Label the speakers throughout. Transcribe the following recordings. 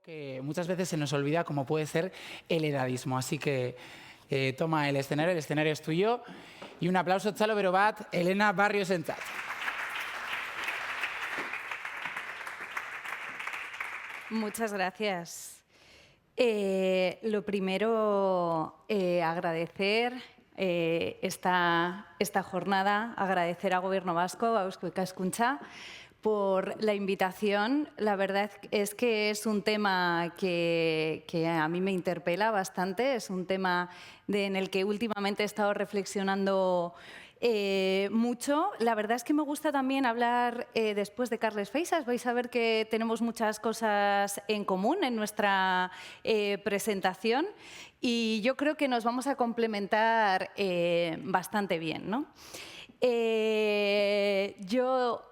Speaker 1: que muchas veces se nos olvida, como puede ser el edadismo. Así que toma el escenario es tuyo. Y un aplauso, Txalo Berobat, Elena Barrios en chat.
Speaker 2: Muchas gracias. Lo primero, agradecer esta jornada, agradecer al Gobierno vasco, a Eusko Ikaskuntza, por la invitación. La verdad es que es un tema que a mí me interpela bastante, es un tema en el que últimamente he estado reflexionando mucho. La verdad es que me gusta también hablar después de Carles Feixas. Vais a ver que tenemos muchas cosas en común en nuestra presentación y yo creo que nos vamos a complementar bastante bien, ¿no? Yo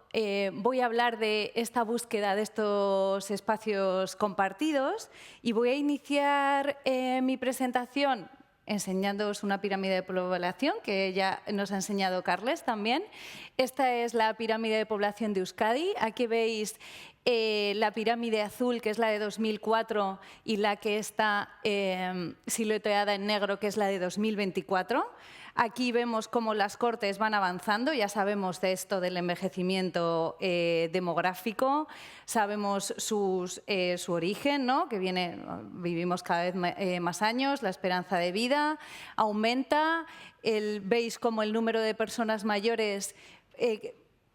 Speaker 2: voy a hablar de esta búsqueda de estos espacios compartidos y voy a iniciar mi presentación enseñándoos una pirámide de población que ya nos ha enseñado Carles también. Esta es la pirámide de población de Euskadi. Aquí veis la pirámide azul, que es la de 2004, y la que está silueteada en negro, que es la de 2024. Aquí vemos cómo las cortes van avanzando, ya sabemos de esto del envejecimiento demográfico, sabemos su origen, ¿no? Que vivimos cada vez más años, la esperanza de vida aumenta, veis cómo el número de personas mayores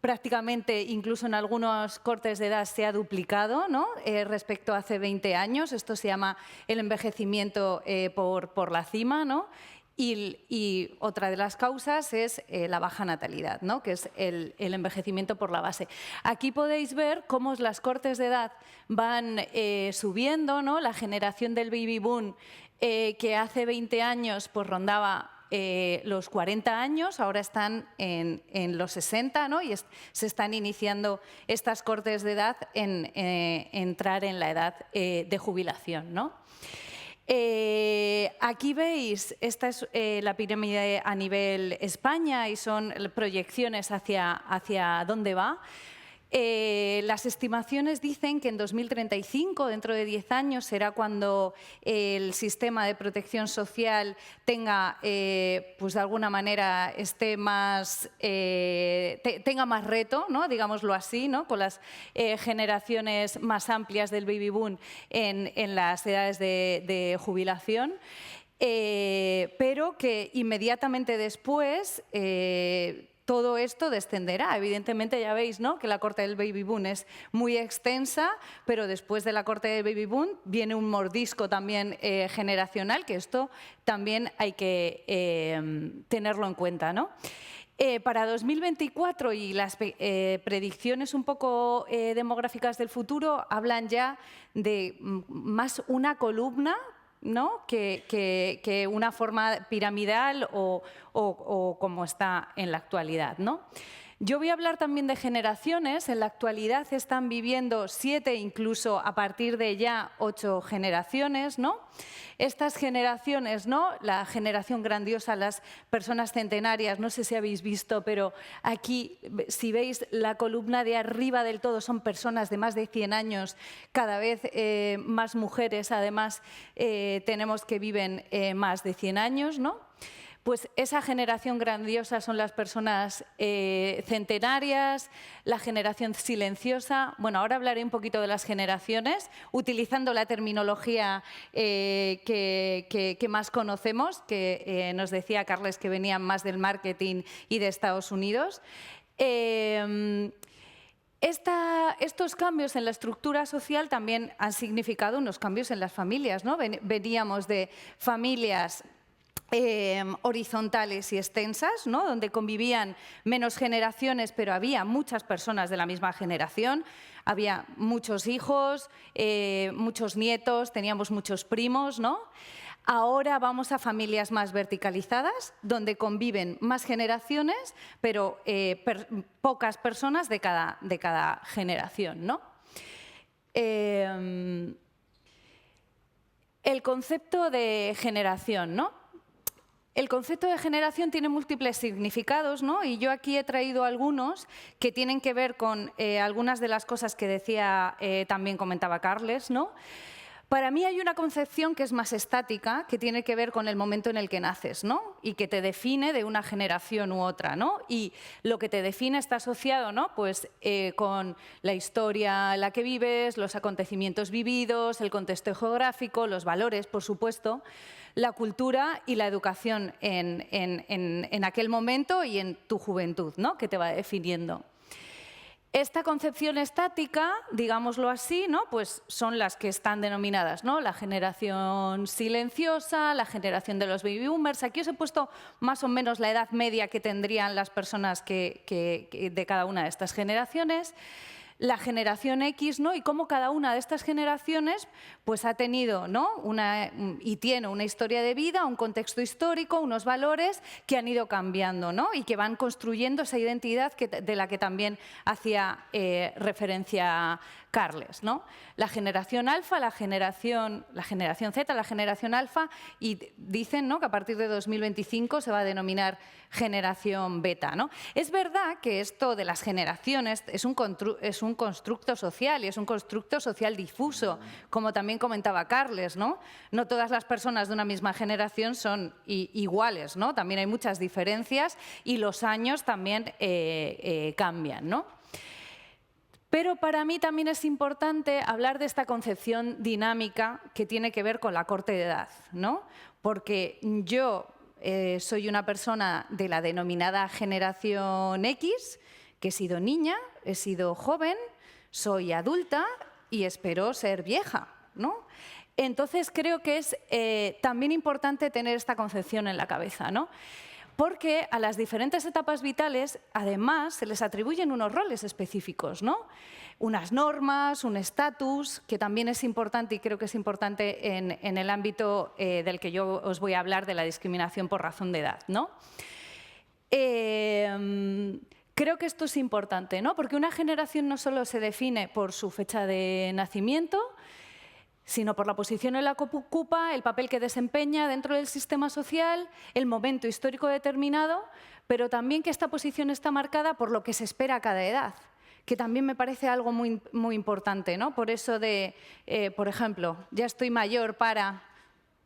Speaker 2: prácticamente, incluso en algunos cortes de edad, se ha duplicado, ¿no? Respecto a hace 20 años. Esto se llama el envejecimiento por la cima, ¿no? Y otra de las causas es la baja natalidad, ¿no? Que es el envejecimiento por la base. Aquí podéis ver cómo las cortes de edad van subiendo, ¿no? La generación del baby boom, que hace 20 años pues, rondaba los 40 años, ahora están en los 60, ¿no? Y se están iniciando estas cortes de edad en entrar en la edad de jubilación, ¿no? Aquí veis, esta es la pirámide a nivel España y son proyecciones hacia dónde va. Las estimaciones dicen que en 2035, dentro de 10 años, será cuando el sistema de protección social tenga, pues de alguna manera, tenga más reto, ¿no? Digámoslo así, ¿no? Con las generaciones más amplias del baby boom en las edades de jubilación. Pero que inmediatamente después todo esto descenderá. Evidentemente ya veis, ¿no? Que la corte del baby boom es muy extensa, pero después de la corte del baby boom viene un mordisco también generacional, que esto también hay que tenerlo en cuenta, ¿no? Para 2024 y las predicciones un poco demográficas del futuro hablan ya de más una columna, ¿no? que una forma piramidal o como está en la actualidad, ¿no? Yo voy a hablar también de generaciones. En la actualidad están viviendo 7, incluso a partir de ya 8 generaciones, ¿no? Estas generaciones, ¿no? La generación grandiosa, las personas centenarias, no sé si habéis visto, pero aquí, si veis la columna de arriba del todo, son personas de más de 100 años, cada vez más mujeres, además, tenemos que viven más de 100 años, ¿no? Pues esa generación grandiosa son las personas centenarias, la generación silenciosa. Bueno, ahora hablaré un poquito de las generaciones, utilizando la terminología que más conocemos, que nos decía Carles que venían más del marketing y de Estados Unidos. Estos cambios en la estructura social también han significado unos cambios en las familias, ¿no? Veníamos de familias horizontales y extensas, ¿no? Donde convivían menos generaciones, pero había muchas personas de la misma generación, había muchos hijos, muchos nietos, teníamos muchos primos, ¿no? Ahora vamos a familias más verticalizadas, donde conviven más generaciones, pero pocas personas de cada generación, ¿no? El concepto de generación, ¿no? El concepto de generación tiene múltiples significados, ¿no? Y yo aquí he traído algunos que tienen que ver con algunas de las cosas que decía, también comentaba Carles, ¿no? Para mí hay una concepción que es más estática, que tiene que ver con el momento en el que naces, ¿no? Y que te define de una generación u otra, ¿no? Y lo que te define está asociado, ¿no? Pues, con la historia en la que vives, los acontecimientos vividos, el contexto geográfico, los valores, por supuesto, la cultura y la educación en aquel momento y en tu juventud, ¿no? Que te va definiendo. Esta concepción estática, digámoslo así, ¿no? Pues son las que están denominadas, ¿no? La generación silenciosa, la generación de los baby boomers. Aquí os he puesto más o menos la edad media que tendrían las personas de cada una de estas generaciones. La generación X, ¿no? Y cómo cada una de estas generaciones pues, ha tenido, ¿no? y tiene una historia de vida, un contexto histórico, unos valores que han ido cambiando, ¿no? Y que van construyendo esa identidad de la que también hacía referencia Carles, ¿no? La generación alfa, la generación Z, la generación alfa, y dicen, ¿no? Que a partir de 2025 se va a denominar generación beta, ¿no? Es verdad que esto de las generaciones es un constructo social y es un constructo social difuso, como también comentaba Carles, ¿no? No todas las personas de una misma generación son iguales, ¿no? También hay muchas diferencias y los años también cambian, ¿no? Pero para mí también es importante hablar de esta concepción dinámica que tiene que ver con la corte de edad, ¿no? Porque yo soy una persona de la denominada generación X, que he sido niña, he sido joven, soy adulta y espero ser vieja, ¿no? Entonces creo que es también importante tener esta concepción en la cabeza, ¿no? Porque a las diferentes etapas vitales, además, se les atribuyen unos roles específicos, ¿no? Unas normas, un estatus, que también es importante y creo que es importante en el ámbito del que yo os voy a hablar de la discriminación por razón de edad, ¿no? Creo que esto es importante, ¿no? Porque una generación no solo se define por su fecha de nacimiento, sino por la posición en la que ocupa, el papel que desempeña dentro del sistema social, el momento histórico determinado, pero también que esta posición está marcada por lo que se espera a cada edad, que también me parece algo muy, muy importante, ¿no? Por eso de, por ejemplo, ya estoy mayor para...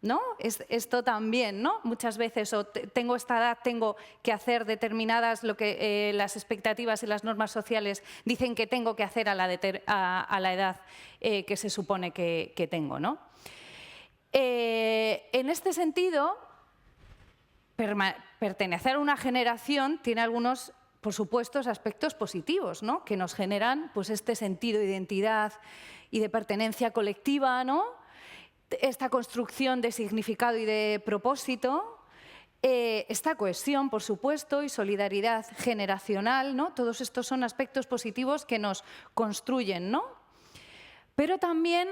Speaker 2: ¿no? Esto también, ¿no? Muchas veces, o tengo esta edad, tengo que hacer determinadas, lo que las expectativas y las normas sociales dicen que tengo que hacer a la edad que se supone que tengo, ¿no? En este sentido, pertenecer a una generación tiene algunos, por supuesto, aspectos positivos, ¿no? Que nos generan pues, este sentido de identidad y de pertenencia colectiva, ¿no? Esta construcción de significado y de propósito, esta cohesión, por supuesto, y solidaridad generacional, ¿no? Todos estos son aspectos positivos que nos construyen, ¿no? Pero también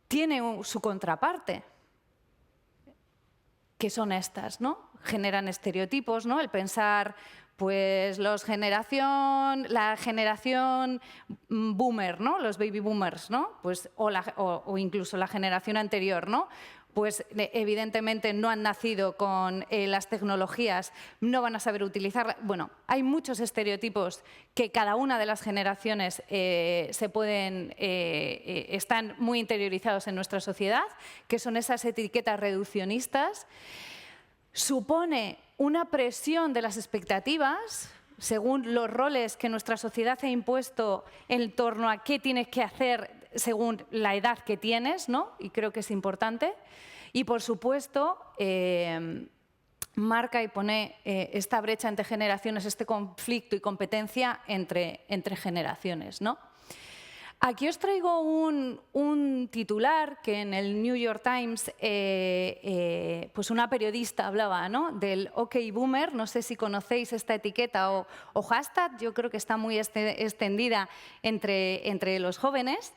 Speaker 2: tiene su contraparte, que son estas, ¿no? Generan estereotipos, ¿no? El pensar... Pues la generación boomer, ¿no? Los baby boomers, ¿no? Pues, o incluso la generación anterior, ¿no? Pues evidentemente no han nacido con las tecnologías, no van a saber utilizarlas. Bueno, hay muchos estereotipos que cada una de las generaciones están muy interiorizados en nuestra sociedad, que son esas etiquetas reduccionistas. Supone una presión de las expectativas, según los roles que nuestra sociedad ha impuesto en torno a qué tienes que hacer según la edad que tienes, ¿no? Y creo que es importante. Y, por supuesto, marca y pone esta brecha entre generaciones, este conflicto y competencia entre generaciones, ¿no? Aquí os traigo un titular que en el New York Times pues una periodista hablaba, ¿no? Del OK Boomer. No sé si conocéis esta etiqueta o hashtag, yo creo que está muy extendida entre los jóvenes.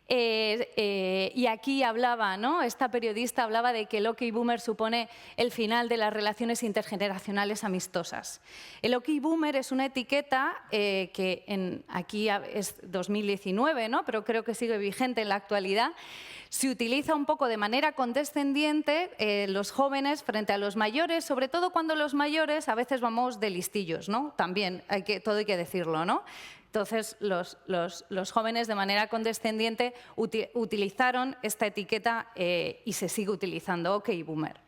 Speaker 2: Y aquí hablaba, ¿no? Esta periodista hablaba de que el OK Boomer supone el final de las relaciones intergeneracionales amistosas. El OK Boomer es una etiqueta que aquí es 2019, ¿no? Pero creo que sigue vigente en la actualidad. Se utiliza un poco de manera condescendiente los jóvenes frente a los mayores, sobre todo cuando los mayores a veces vamos de listillos, ¿no? También todo hay que decirlo, ¿no? Entonces, los jóvenes de manera condescendiente utilizaron esta etiqueta y se sigue utilizando, OK, boomer.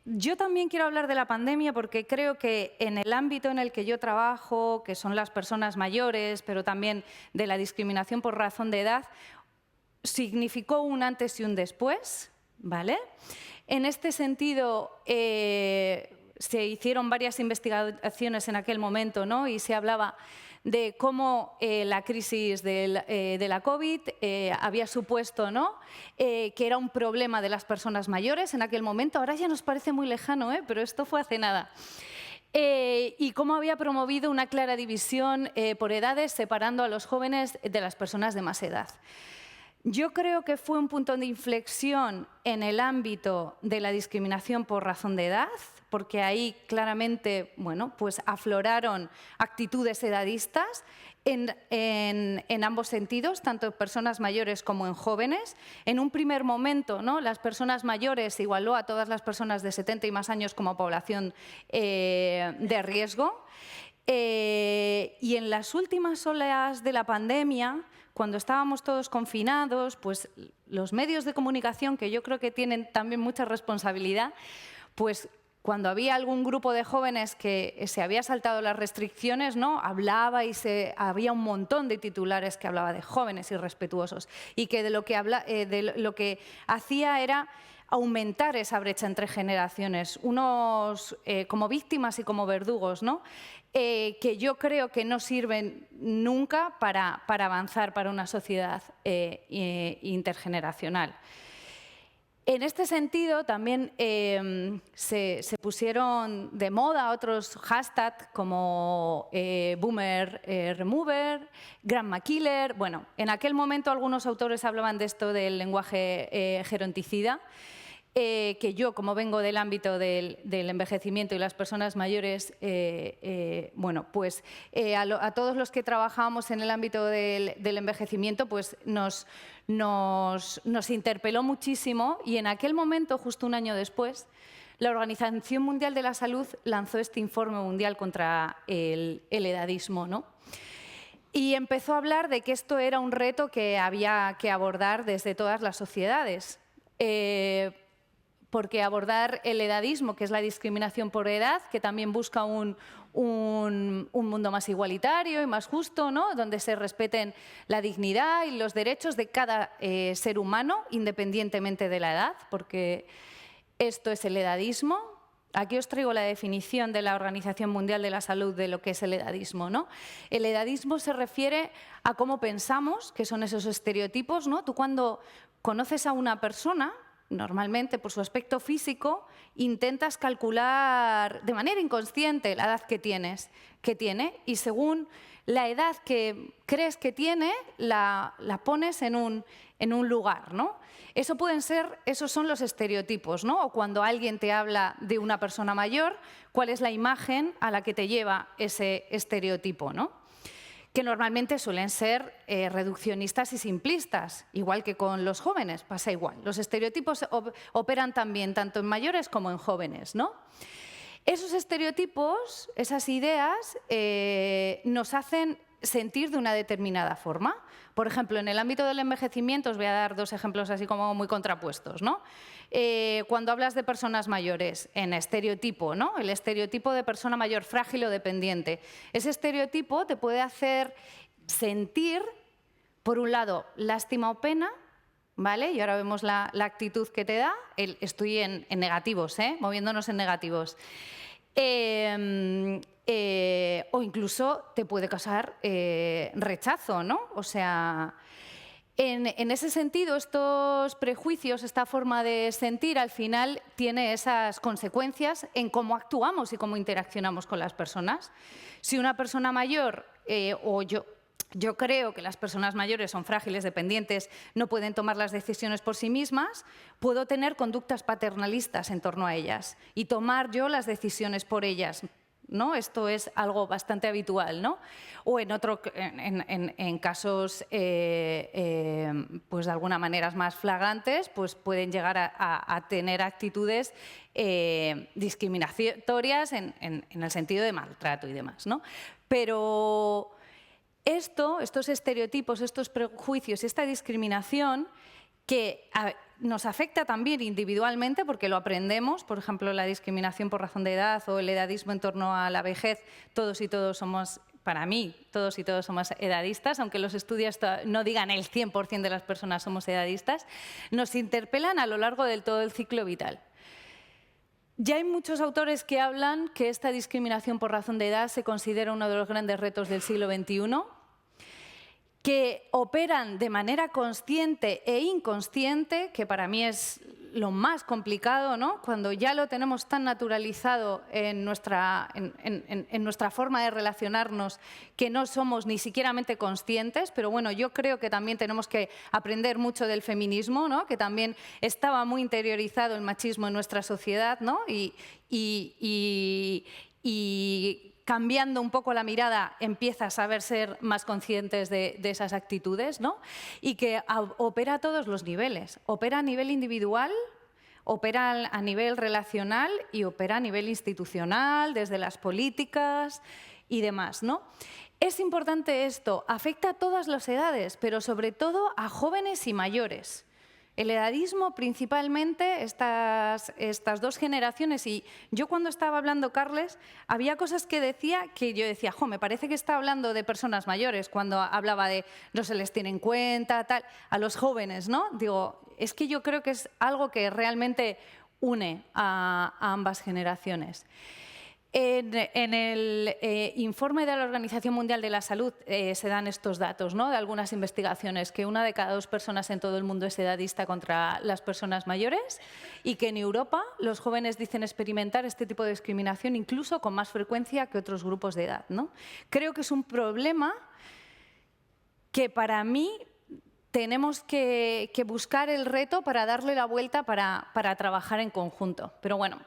Speaker 2: Yo también quiero hablar de la pandemia porque creo que en el ámbito en el que yo trabajo, que son las personas mayores, pero también de la discriminación por razón de edad, significó un antes y un después, ¿vale? En este sentido, se hicieron varias investigaciones en aquel momento, ¿no? Y se hablaba de cómo la crisis de la COVID había supuesto, ¿no? Que era un problema de las personas mayores en aquel momento. Ahora ya nos parece muy lejano, pero esto fue hace nada. Y cómo había promovido una clara división por edades, separando a los jóvenes de las personas de más edad. Yo creo que fue un punto de inflexión en el ámbito de la discriminación por razón de edad, porque ahí claramente, bueno, pues afloraron actitudes edadistas en ambos sentidos, tanto en personas mayores como en jóvenes. En un primer momento, ¿no?, las personas mayores se igualó a todas las personas de 70 y más años como población de riesgo. Y en las últimas olas de la pandemia, cuando estábamos todos confinados, pues los medios de comunicación, que yo creo que tienen también mucha responsabilidad, pues cuando había algún grupo de jóvenes que se había saltado las restricciones, ¿no?, hablaba y había un montón de titulares que hablaba de jóvenes irrespetuosos y que de lo que hacía era aumentar esa brecha entre generaciones, unos como víctimas y como verdugos, ¿no?, que yo creo que no sirven nunca para avanzar para una sociedad intergeneracional. En este sentido, también se pusieron de moda otros hashtags como Boomer Remover, Grandma Killer. Bueno, en aquel momento algunos autores hablaban de esto del lenguaje geronticida, que yo, como vengo del ámbito del envejecimiento y las personas mayores, bueno, pues a todos los que trabajamos en el ámbito del envejecimiento, pues nos interpeló muchísimo, y en aquel momento, justo un año después, la Organización Mundial de la Salud lanzó este informe mundial contra el edadismo, ¿no? Y empezó a hablar de que esto era un reto que había que abordar desde todas las sociedades. Porque abordar el edadismo, que es la discriminación por edad, que también busca un mundo más igualitario y más justo, ¿no?, donde se respeten la dignidad y los derechos de cada ser humano, independientemente de la edad, porque esto es el edadismo. Aquí os traigo la definición de la Organización Mundial de la Salud de lo que es el edadismo, ¿no? El edadismo se refiere a cómo pensamos, que son esos estereotipos, ¿no? Tú cuando conoces a una persona, normalmente por su aspecto físico, intentas calcular de manera inconsciente la edad que tiene, y según la edad que crees que tiene, la pones en un lugar, ¿no? Esos son los estereotipos, ¿no? O cuando alguien te habla de una persona mayor, ¿cuál es la imagen a la que te lleva ese estereotipo, ¿no? Que normalmente suelen ser reduccionistas y simplistas, igual que con los jóvenes, pasa igual. Los estereotipos operan también tanto en mayores como en jóvenes, ¿no? Esos estereotipos, esas ideas, nos hacen sentir de una determinada forma. Por ejemplo, en el ámbito del envejecimiento, os voy a dar dos ejemplos así como muy contrapuestos, ¿no? Cuando hablas de personas mayores, en estereotipo, ¿no?, el estereotipo de persona mayor frágil o dependiente. Ese estereotipo te puede hacer sentir, por un lado, lástima o pena, ¿vale? Y ahora vemos la actitud que te da. Estoy en negativos, moviéndonos en negativos. O incluso te puede causar rechazo, ¿no? O sea, en ese sentido, estos prejuicios, esta forma de sentir, al final tiene esas consecuencias en cómo actuamos y cómo interaccionamos con las personas. Si una persona mayor, yo creo que las personas mayores son frágiles, dependientes, no pueden tomar las decisiones por sí mismas, puedo tener conductas paternalistas en torno a ellas y tomar yo las decisiones por ellas. ¿no? Esto es algo bastante habitual, ¿no? O en casos pues de alguna manera más flagrantes, pues pueden llegar a tener actitudes discriminatorias en el sentido de maltrato y demás, ¿no? Pero estos estereotipos, estos prejuicios, esta discriminación que nos afecta también individualmente porque lo aprendemos, por ejemplo, la discriminación por razón de edad o el edadismo en torno a la vejez, todos y todos somos, para mí, todos y todos somos edadistas, aunque los estudios no digan el 100% de las personas somos edadistas, nos interpelan a lo largo del todo el ciclo vital. Ya hay muchos autores que hablan que esta discriminación por razón de edad se considera uno de los grandes retos del siglo XXI, que operan de manera consciente e inconsciente, que para mí es lo más complicado, ¿no? Cuando ya lo tenemos tan naturalizado en nuestra forma de relacionarnos que no somos ni siquiera conscientes, pero bueno, yo creo que también tenemos que aprender mucho del feminismo, ¿no? Que también estaba muy interiorizado el machismo en nuestra sociedad, ¿no? Y cambiando un poco la mirada, empieza a saber ser más conscientes de esas actitudes, ¿no? Y que opera a todos los niveles. Opera a nivel individual, opera a nivel relacional y opera a nivel institucional, desde las políticas y demás, ¿no? Es importante esto, afecta a todas las edades, pero sobre todo a jóvenes y mayores. El edadismo, principalmente, estas dos generaciones, y yo cuando estaba hablando, Carles, había cosas que decía que yo decía, me parece que está hablando de personas mayores, cuando hablaba de no se les tiene en cuenta, tal, a los jóvenes, ¿no? Digo, es que yo creo que es algo que realmente une a ambas generaciones. En el informe de la Organización Mundial de la Salud se dan estos datos, ¿no? De algunas investigaciones, que 1 de cada 2 personas en todo el mundo es edadista contra las personas mayores y que en Europa los jóvenes dicen experimentar este tipo de discriminación incluso con más frecuencia que otros grupos de edad, ¿no? Creo que es un problema que para mí tenemos que buscar el reto para darle la vuelta para trabajar en conjunto. Pero bueno,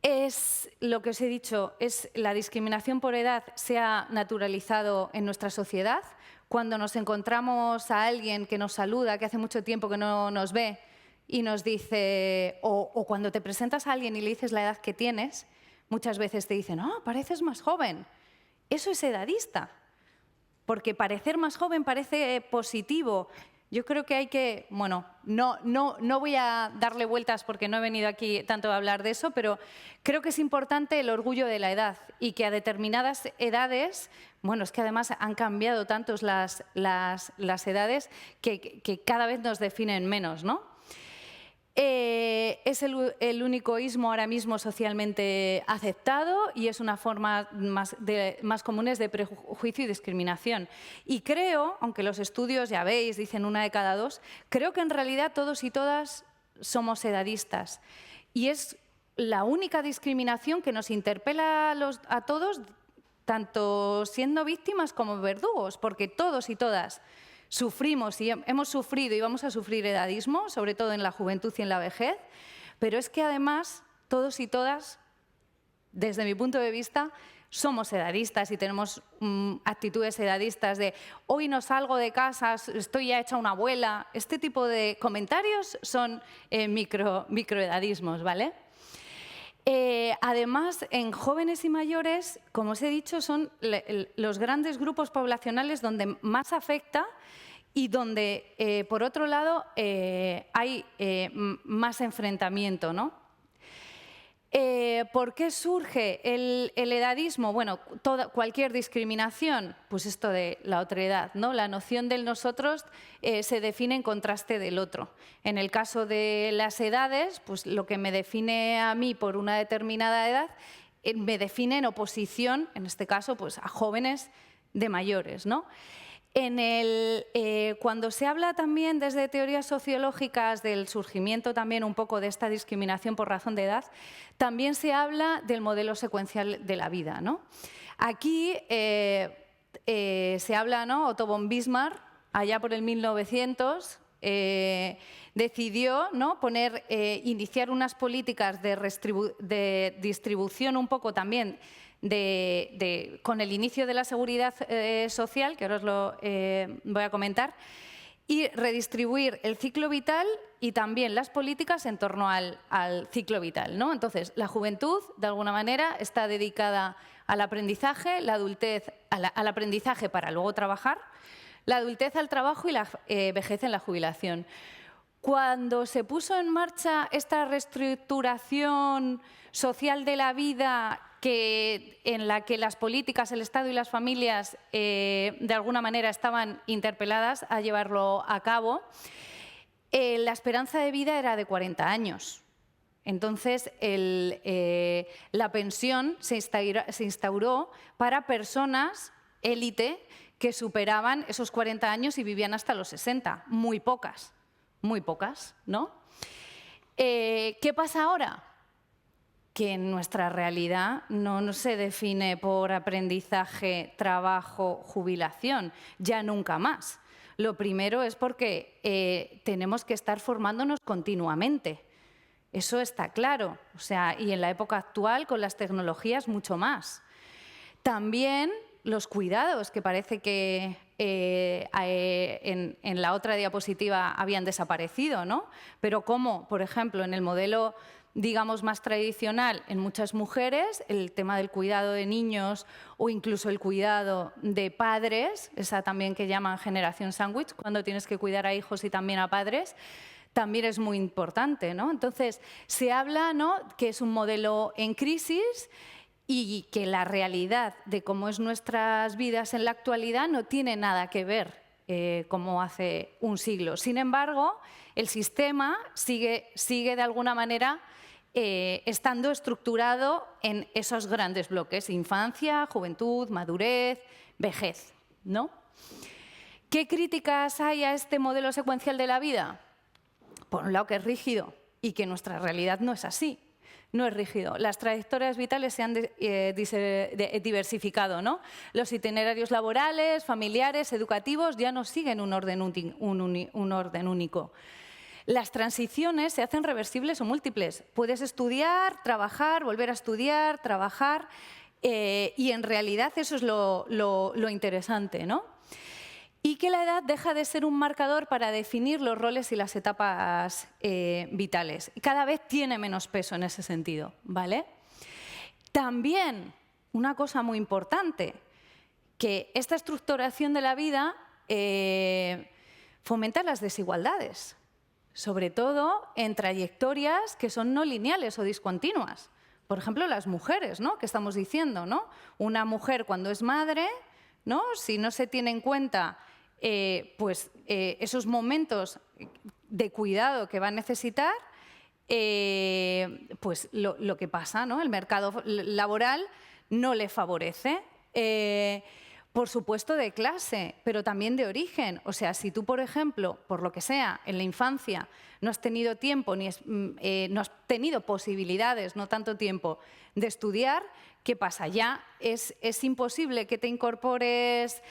Speaker 2: es lo que os he dicho, es la discriminación por edad se ha naturalizado en nuestra sociedad. Cuando nos encontramos a alguien que nos saluda, que hace mucho tiempo que no nos ve y nos dice, o cuando te presentas a alguien y le dices la edad que tienes, muchas veces te dicen, pareces más joven. Eso es edadista, porque parecer más joven parece positivo. Yo creo que hay que, bueno, no voy a darle vueltas porque no he venido aquí tanto a hablar de eso, pero creo que es importante el orgullo de la edad y que a determinadas edades, bueno, es que además han cambiado tantos las edades que cada vez nos definen menos, ¿no? Es el único ismo ahora mismo socialmente aceptado y es una forma más comunes de prejuicio y discriminación. Y creo, aunque los estudios, ya veis, dicen 1 de cada 2, creo que en realidad todos y todas somos edadistas. Y es la única discriminación que nos interpela a todos, tanto siendo víctimas como verdugos, porque todos y todas sufrimos y hemos sufrido y vamos a sufrir edadismo, sobre todo en la juventud y en la vejez, pero es que además todos y todas, desde mi punto de vista, somos edadistas y tenemos actitudes edadistas de hoy no salgo de casa, estoy ya hecha una abuela. Este tipo de comentarios son microedadismos, ¿vale? Además, en jóvenes y mayores, como os he dicho, son los grandes grupos poblacionales donde más afecta y donde, por otro lado, hay más enfrentamiento, ¿no? ¿Por qué surge el edadismo? Bueno, cualquier discriminación, pues esto de la otredad, ¿no? La noción del nosotros se define en contraste del otro. En el caso de las edades, pues lo que me define a mí por una determinada edad, me define en oposición, en este caso, pues a jóvenes de mayores, ¿no? Cuando se habla también desde teorías sociológicas del surgimiento también un poco de esta discriminación por razón de edad, también se habla del modelo secuencial de la vida, ¿no? Aquí se habla, ¿no? Otto von Bismarck, allá por el 1900, decidió, ¿no?, iniciar unas políticas de distribución un poco también con el inicio de la seguridad social, que ahora os lo voy a comentar, y redistribuir el ciclo vital y también las políticas en torno al ciclo vital, ¿no? Entonces, la juventud, de alguna manera, está dedicada al aprendizaje, la adultez al aprendizaje para luego trabajar, la adultez al trabajo y la vejez en la jubilación. Cuando se puso en marcha esta reestructuración social de la vida en la que las políticas, el Estado y las familias de alguna manera estaban interpeladas a llevarlo a cabo, la esperanza de vida era de 40 años. Entonces, la pensión se instauró para personas élite que superaban esos 40 años y vivían hasta los 60. Muy pocas, ¿no? ¿Qué pasa ahora? Que nuestra realidad no se define por aprendizaje, trabajo, jubilación, ya nunca más. Lo primero es porque tenemos que estar formándonos continuamente. Eso está claro. O sea, y en la época actual, con las tecnologías, mucho más. También los cuidados, que parece que en la otra diapositiva habían desaparecido, ¿no? Pero como, por ejemplo, en el modelo, digamos, más tradicional, en muchas mujeres, el tema del cuidado de niños o incluso el cuidado de padres, esa también que llaman generación sándwich, cuando tienes que cuidar a hijos y también a padres, también es muy importante, ¿no? Entonces, se habla, ¿no?, que es un modelo en crisis y que la realidad de cómo es nuestras vidas en la actualidad no tiene nada que ver como hace un siglo. Sin embargo, el sistema sigue de alguna manera estando estructurado en esos grandes bloques: infancia, juventud, madurez, vejez, ¿no? ¿Qué críticas hay a este modelo secuencial de la vida? Por un lado, que es rígido y que nuestra realidad no es así. No es rígido. Las trayectorias vitales se han diversificado, ¿no? Los itinerarios laborales, familiares, educativos ya no siguen un orden único. Las transiciones se hacen reversibles o múltiples. Puedes estudiar, trabajar, volver a estudiar, trabajar, y en realidad eso es lo interesante, ¿no? Y que la edad deja de ser un marcador para definir los roles y las etapas vitales. Y cada vez tiene menos peso en ese sentido, ¿vale? También, una cosa muy importante, que esta estructuración de la vida fomenta las desigualdades, sobre todo en trayectorias que son no lineales o discontinuas. Por ejemplo, las mujeres, ¿no?, que estamos diciendo, ¿no? Una mujer cuando es madre, ¿no?, si no se tiene en cuenta esos momentos de cuidado que va a necesitar, pues lo que pasa, ¿no?, el mercado laboral no le favorece. Por supuesto, de clase, pero también de origen. O sea, si tú, por ejemplo, por lo que sea, en la infancia no has tenido tiempo, no has tenido posibilidades, no tanto tiempo, de estudiar, ¿qué pasa? Ya es imposible que te incorpores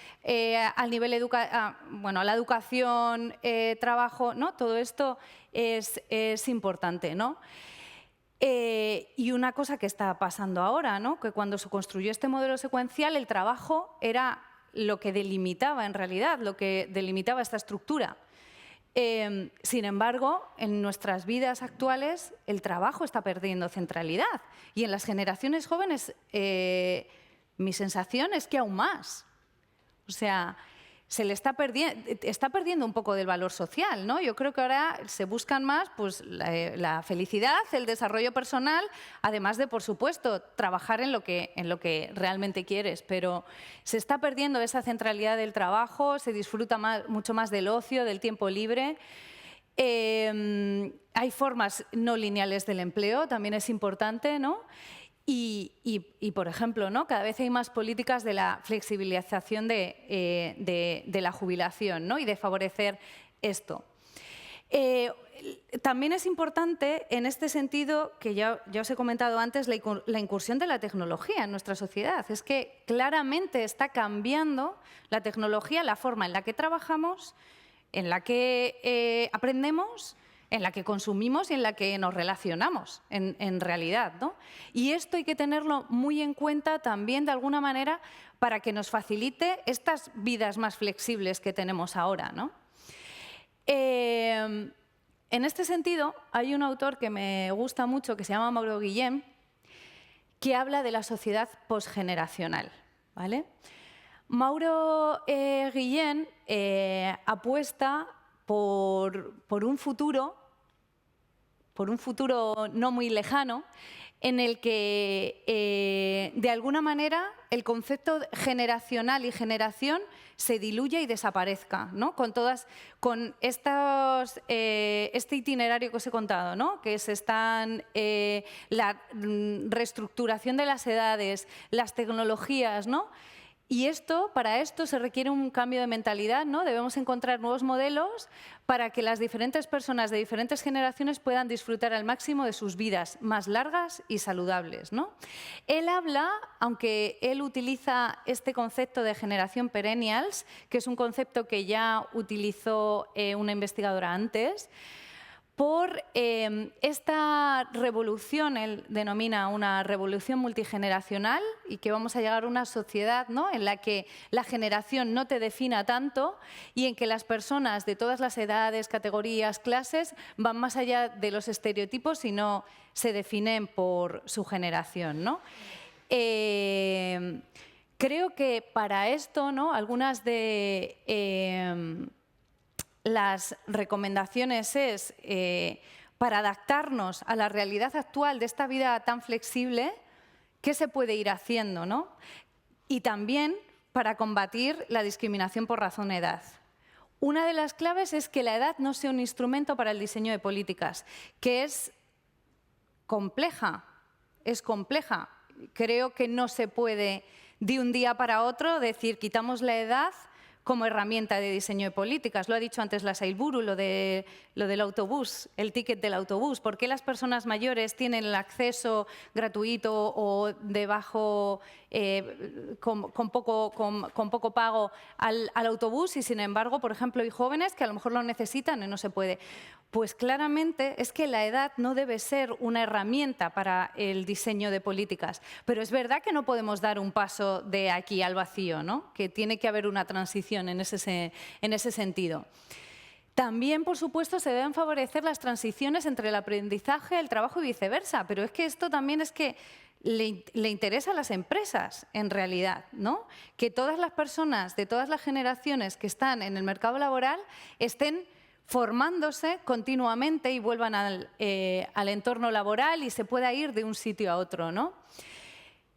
Speaker 2: al nivel a la educación, trabajo, ¿no? Todo esto es importante, ¿no? Y una cosa que está pasando ahora, ¿no?, que cuando se construyó este modelo secuencial, el trabajo era lo que delimitaba en realidad, lo que delimitaba esta estructura. Sin embargo, en nuestras vidas actuales el trabajo está perdiendo centralidad y en las generaciones jóvenes mi sensación es que aún más. O sea, está perdiendo un poco del valor social, ¿no? Yo creo que ahora se buscan más pues, la felicidad, el desarrollo personal, además de, por supuesto, trabajar en lo que realmente quieres, pero se está perdiendo esa centralidad del trabajo, se disfruta mucho más del ocio, del tiempo libre. Hay formas no lineales del empleo, también es importante, ¿no? Y, por ejemplo, ¿no?, cada vez hay más políticas de la flexibilización de la jubilación, ¿no?, y de favorecer esto. También es importante, en este sentido, que ya os he comentado antes, la incursión de la tecnología en nuestra sociedad. Es que claramente está cambiando la tecnología, la forma en la que trabajamos, en la que aprendemos, en la que consumimos y en la que nos relacionamos, en realidad, ¿no? Y esto hay que tenerlo muy en cuenta también, de alguna manera, para que nos facilite estas vidas más flexibles que tenemos ahora, ¿no? En este sentido, hay un autor que me gusta mucho, que se llama Mauro Guillén, que habla de la sociedad posgeneracional, ¿vale? Mauro Guillén apuesta por un futuro no muy lejano, en el que, de alguna manera, el concepto generacional y generación se diluya y desaparezca, ¿no? Con este itinerario que os he contado, ¿no? Que la reestructuración de las edades, las tecnologías, ¿no? Y para esto se requiere un cambio de mentalidad, ¿no? Debemos encontrar nuevos modelos para que las diferentes personas de diferentes generaciones puedan disfrutar al máximo de sus vidas más largas y saludables, ¿no? Él habla, aunque él utiliza este concepto de generación perennials, que es un concepto que ya utilizó una investigadora antes, por esta revolución, él denomina una revolución multigeneracional, y que vamos a llegar a una sociedad, ¿no?, en la que la generación no te defina tanto y en que las personas de todas las edades, categorías, clases van más allá de los estereotipos y no se definen por su generación, ¿no? Creo que para esto, ¿no?, algunas de las recomendaciones es, para adaptarnos a la realidad actual de esta vida tan flexible, ¿qué se puede ir haciendo, ¿no? Y también para combatir la discriminación por razón de edad. Una de las claves es que la edad no sea un instrumento para el diseño de políticas, que es compleja. Creo que no se puede de un día para otro decir quitamos la edad como herramienta de diseño de políticas. Lo ha dicho antes la Sailburu, lo del autobús, el ticket del autobús. ¿Por qué las personas mayores tienen el acceso gratuito o de bajo, con poco pago al autobús y, sin embargo, por ejemplo, hay jóvenes que a lo mejor lo necesitan y no se puede? Pues claramente es que la edad no debe ser una herramienta para el diseño de políticas, pero es verdad que no podemos dar un paso de aquí al vacío, ¿no? Que tiene que haber una transición en ese sentido. También, por supuesto, se deben favorecer las transiciones entre el aprendizaje, el trabajo y viceversa, pero es que esto también es que le interesa a las empresas, en realidad, ¿no? Que todas las personas de todas las generaciones que están en el mercado laboral estén formándose continuamente y vuelvan al entorno laboral y se pueda ir de un sitio a otro, ¿no?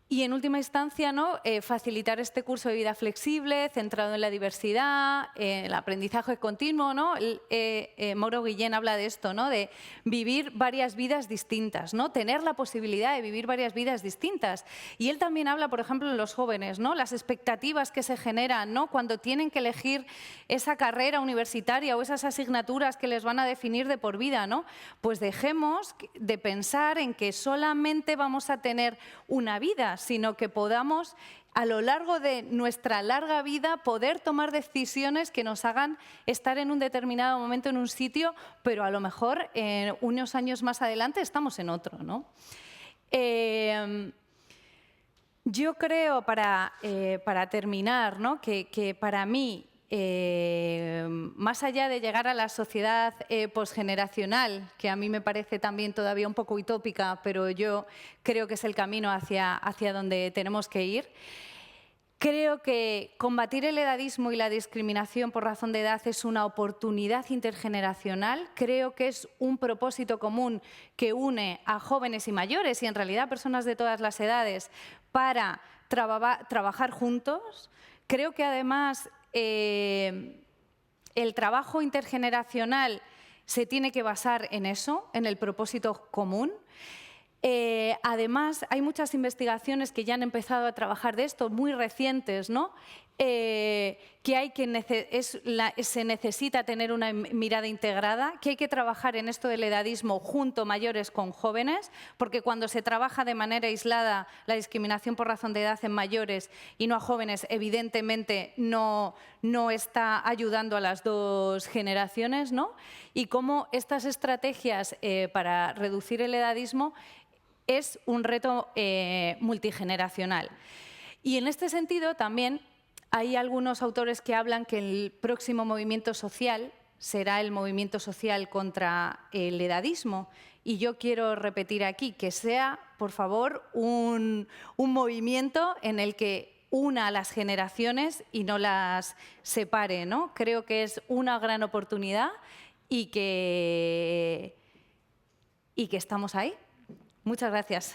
Speaker 2: Y, en última instancia, ¿no?, facilitar este curso de vida flexible, centrado en la diversidad, el aprendizaje continuo, ¿no? Mauro Guillén habla de esto, ¿no?, de vivir varias vidas distintas, ¿no?, tener la posibilidad de vivir varias vidas distintas. Y él también habla, por ejemplo, en los jóvenes, ¿no?, las expectativas que se generan, ¿no?, cuando tienen que elegir esa carrera universitaria o esas asignaturas que les van a definir de por vida, ¿no? Pues dejemos de pensar en que solamente vamos a tener una vida, sino que podamos, a lo largo de nuestra larga vida, poder tomar decisiones que nos hagan estar en un determinado momento en un sitio, pero a lo mejor unos años más adelante estamos en otro, ¿no? Yo creo, para terminar, ¿no?, que para mí, más allá de llegar a la sociedad posgeneracional, que a mí me parece también todavía un poco utópica, pero yo creo que es el camino hacia donde tenemos que ir, creo que combatir el edadismo y la discriminación por razón de edad es una oportunidad intergeneracional. Creo que es un propósito común que une a jóvenes y mayores, y en realidad a personas de todas las edades, para trabajar juntos. Creo que, además, el trabajo intergeneracional se tiene que basar en eso, en el propósito común. Además, hay muchas investigaciones que ya han empezado a trabajar de esto, muy recientes, ¿no?, se necesita tener una mirada integrada, que hay que trabajar en esto del edadismo junto mayores con jóvenes, porque cuando se trabaja de manera aislada la discriminación por razón de edad en mayores y no a jóvenes, evidentemente no está ayudando a las dos generaciones, ¿no? Y cómo estas estrategias para reducir el edadismo es un reto multigeneracional. Y en este sentido también hay algunos autores que hablan que el próximo movimiento social será el movimiento social contra el edadismo. Y yo quiero repetir aquí que sea, por favor, un movimiento en el que una a las generaciones y no las separe, ¿no? Creo que es una gran oportunidad y que estamos ahí. Muchas gracias.